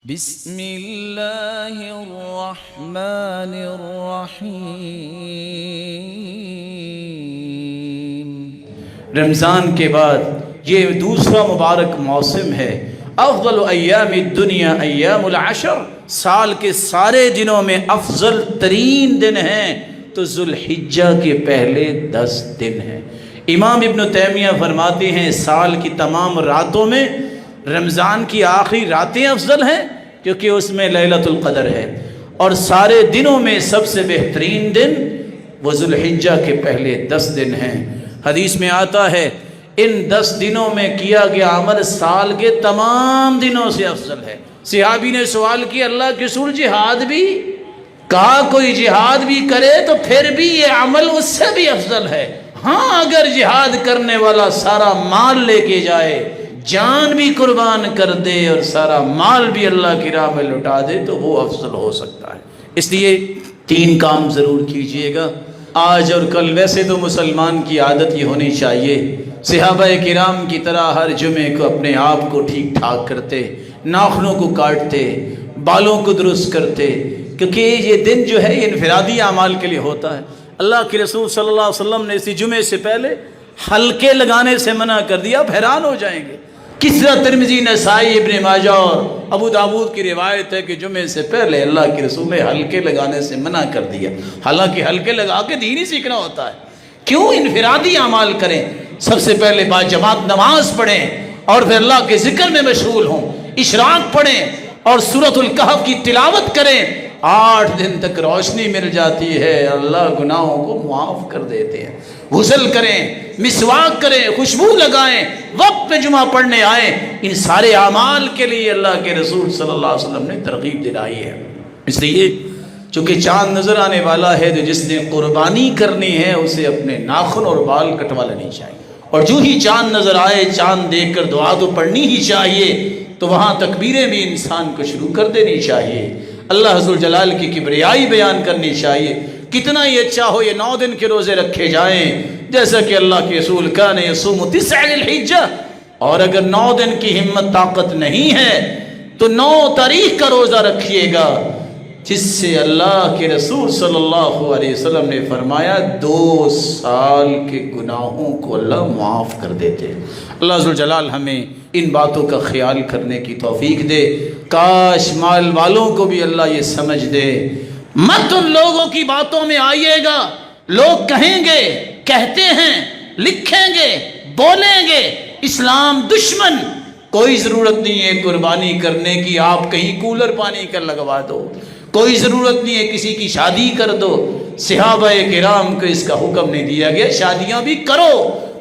بسم اللہ الرحمن الرحیم۔ رمضان کے بعد یہ دوسرا مبارک موسم ہے۔ افضل ایام الدنیا ایام العشر، سال کے سارے دنوں میں افضل ترین دن ہیں تو ذوالحجہ کے پہلے 10 دن ہیں۔ امام ابن تیمیہ فرماتے ہیں سال کی تمام راتوں میں رمضان کی آخری راتیں افضل ہیں کیونکہ اس میں لیلۃ القدر ہے، اور سارے دنوں میں سب سے بہترین دن وہ ذوالحجہ کے پہلے 10 دن ہیں۔ حدیث میں آتا ہے ان 10 دنوں میں کیا گیا عمل سال کے تمام دنوں سے افضل ہے۔ صحابی نے سوال کیا اللہ کے رسول جہاد بھی؟ کہا کوئی جہاد بھی کرے تو پھر بھی یہ عمل اس سے بھی افضل ہے۔ ہاں اگر جہاد کرنے والا سارا مال لے کے جائے، جان بھی قربان کر دے اور سارا مال بھی اللہ کی راہ میں لٹا دے تو وہ افضل ہو سکتا ہے۔ اس لیے 3 کام ضرور کیجئے گا آج اور کل۔ ویسے تو مسلمان کی عادت یہ ہونی چاہیے صحابہ کرام کی طرح ہر جمعے کو اپنے آپ کو ٹھیک ٹھاک کرتے، ناخنوں کو کاٹتے، بالوں کو درست کرتے، کیونکہ یہ دن جو ہے یہ انفرادی اعمال کے لیے ہوتا ہے۔ اللہ کے رسول صلی اللہ علیہ وسلم نے اسی جمعے سے پہلے حلقے لگانے سے منع کر دیا۔ آپ حیران ہو جائیں گے کس طرح ترمذی، نسائی، ابن ماجہ اور ابو داؤد کی روایت ہے کہ جمعے سے پہلے اللہ کے رسول نے حلقے لگانے سے منع کر دیا۔ حالانکہ حلقے لگا کے دین ہی سیکھنا ہوتا ہے، کیوں انفرادی اعمال کریں؟ سب سے پہلے باجماعت نماز پڑھیں اور پھر اللہ کے ذکر میں مشغول ہوں، اشراق پڑھیں اور سورۃ الکہف کی تلاوت کریں۔ 8 دن تک روشنی مل جاتی ہے، اللہ گناہوں کو معاف کر دیتے ہیں۔ غسل کریں، مسواک کریں، خوشبو لگائیں، وقت پہ جمعہ پڑھنے آئیں۔ ان سارے اعمال کے لیے اللہ کے رسول صلی اللہ علیہ وسلم نے ترغیب دلائی ہے۔ اس لیے چونکہ چاند نظر آنے والا ہے تو جس نے قربانی کرنی ہے اسے اپنے ناخن اور بال کٹوا لینی چاہیے، اور جو ہی چاند نظر آئے چاند دیکھ کر دعا تو پڑھنی ہی چاہیے، تو وہاں تکبیریں بھی انسان کو شروع کر دینی چاہیے، اللہ حضور جلال کی کبریائی بیان کرنی چاہیے۔ کتنا ہی اچھا ہو یہ 9 دن کے روزے رکھے جائیں، جیسا کہ اللہ کے رسول کان یصوم 9 ذی الحجہ، اور اگر 9 دن کی ہمت طاقت نہیں ہے تو 9 تاریخ کا روزہ رکھیے گا، جس سے اللہ کے رسول صلی اللہ علیہ وسلم نے فرمایا 2 سال کے گناہوں کو اللہ معاف کر دیتے ہیں۔ اللہ عز و جلال ہمیں ان باتوں کا خیال کرنے کی توفیق دے۔ کاش مال والوں کو بھی اللہ یہ سمجھ دے، مت ان لوگوں کی باتوں میں آئیے گا۔ لوگ کہیں گے، کہتے ہیں، لکھیں گے، بولیں گے اسلام دشمن۔ کوئی ضرورت نہیں ہے قربانی کرنے کی، آپ کہیں کولر پانی کا لگوا دو، کوئی ضرورت نہیں ہے کسی کی شادی کر دو۔ صحابہ کرام کو اس کا حکم نہیں دیا گیا، شادیاں بھی کرو،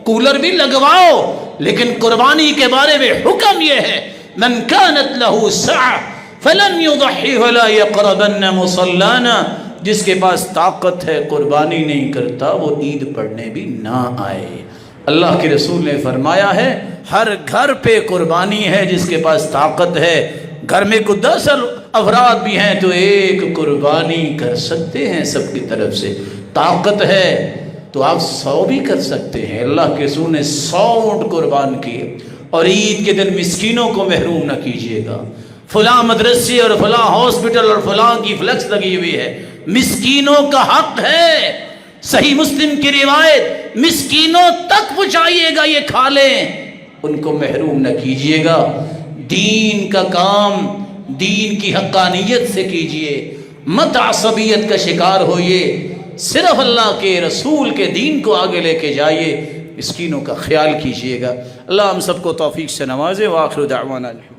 کولر بھی لگواؤ، لیکن قربانی کے بارے میں حکم یہ ہے من کانت لہ سعہ فلن یضحی ولا یقربن مصلانا، جس کے پاس طاقت ہے قربانی نہیں کرتا وہ عید پڑھنے بھی نہ آئے۔ اللہ کے رسول نے فرمایا ہے ہر گھر پہ قربانی ہے جس کے پاس طاقت ہے۔ گھر میں کوئی 10 افراد بھی ہیں تو 1 قربانی کر سکتے ہیں، سب کی طرف سے طاقت ہے تو آپ 100 بھی کر سکتے ہیں۔ اللہ کے رسول نے 100 اونٹ قربان کیے۔ اور عید کے دن مسکینوں کو محروم نہ کیجیے گا۔ فلاں مدرسے اور فلاں ہاسپٹل اور فلاں کی فلیکس لگی ہوئی ہے، مسکینوں کا حق ہے۔ صحیح مسلم کی روایت، مسکینوں تک پہنچائیے گا، یہ کھا لیں، ان کو محروم نہ کیجیے گا۔ دین کا کام دین کی حقانیت سے کیجیے، مت عصبیت کا شکار ہوئیے، صرف اللہ کے رسول کے دین کو آگے لے کے جائیے، مسکینوں کا خیال کیجیے گا۔ اللہ ہم سب کو توفیق سے نوازے۔ وآخر دعوانا الحمد